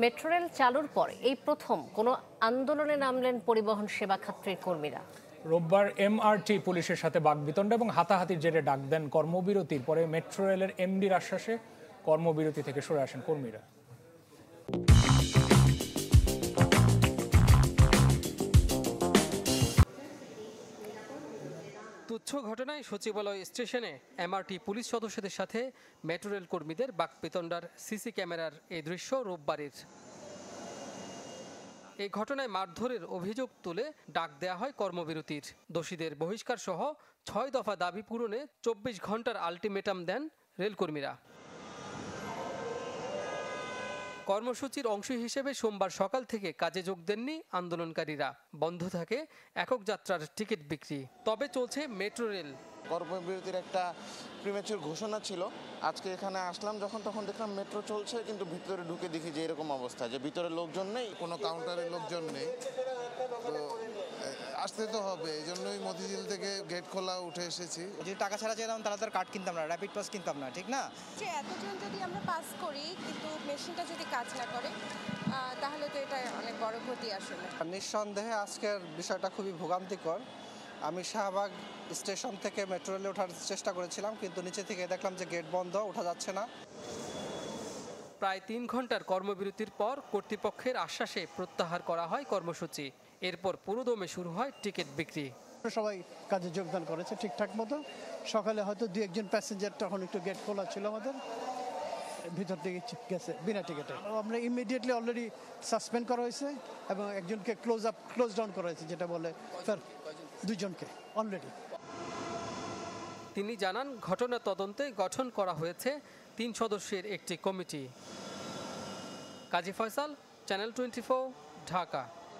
Metro rail চালুর পর এই প্রথম কোনো আন্দোলনে নামলেন পরিবহন সেবা খাতের কর্মীরা। রোববার এমআরটি পুলিশের সাথে বাকবিতণ্ডা এবং হাতাহাতির জেরে ডাক দেন কর্মবিরতির পরে মেট্রো রেলের এমডির আশ্বাসে কর্মবিরতি থেকে সরে আসেন কর্মীরা। তুচ্ছ ঘটনায় সচিবালয় স্টেশনে এমআরটি পুলিশ সদস্যদের সাথে মেট্রো রেল কর্মীদের বাকবিতণ্ডার সিসি ক্যামেরার এই দৃশ্য রোববারের। এই ঘটনায় মারধরের অভিযোগ তুলে ডাক দেয়া হয় কর্মবিরতির। দোষীদের বহিষ্কার সহ ৬ দফা দাবি পূরণে ২৪ ঘন্টার আলটিমেটাম দেন রেলকর্মীরা। কর্মসূচির অংশ হিসেবে সোমবার সকাল থেকে কাজে যোগ দেননি আন্দোলনকারীরা। বন্ধ থাকে একক যাত্রার টিকিট বিক্রি। তবে চলছে মেট্রো রেল। কর্মবিরতির একটা প্রিমেচুর ঘোষণা ছিল। আজকে এখানে আসলাম যখন, তখন দেখলাম মেট্রো চলছে, কিন্তু ভিতরে ঢুকে দেখি যে এরকম অবস্থা, যে ভিতরে লোকজন নেই, কোনো কাউন্টারে লোকজন নেই। তো আসতে তো হবে, এই জন্যই মতিঝিল থেকে গেট খোলা উঠে এসেছি। যদি টাকা ছাড়া যেতাম তাহলে তো কার্ড কিনতাম না, র্যাপিড পাস কিনতাম না, ঠিক না? যে এতজন যদি আমরা পাস করি কিন্তু মেশিনটা যদি কাজ না করে তাহলে তো এটা অনেক বড় ক্ষতি আসলে। নিঃসন্দেহে আজকের বিষয়টা খুবই ভোগান্তিকর। আমি শাহবাগ স্টেশন থেকে মেট্রো রেলে ওঠার চেষ্টা করেছিলাম, কিন্তু নিচে থেকে দেখলাম যে গেট বন্ধ, ওঠা যাচ্ছে না। প্রায় ৩ ঘন্টার কর্মবিরতির পর কর্তৃপক্ষের আশ্বাসে প্রত্যাহার করা হয় কর্মসূচি। এরপর পুরোদমে শুরু হয় টিকিট বিক্রি। সবাই কাজে যোগদান করেছে ঠিকঠাক মতো। সকালে হয়তো 2-1 প্যাসেঞ্জার তখন একটু গেট খোলা ছিল, আমাদের ভিতর থেকে গেছে বিনা টিকিটে। আমরা ইমিডিয়েটলি অলরেডি সাসপেন্ড করা হয়েছে এবং একজনকে ক্লোজ ডাউন করা হয়েছে, যেটা বলে 2 জনকে অলরেডি। তিনি জানান, ঘটনা তদন্তে গঠন করা হয়েছে 3 সদস্যের একটি কমিটি। কাজী ফয়সাল, চ্যানেল 24, ঢাকা।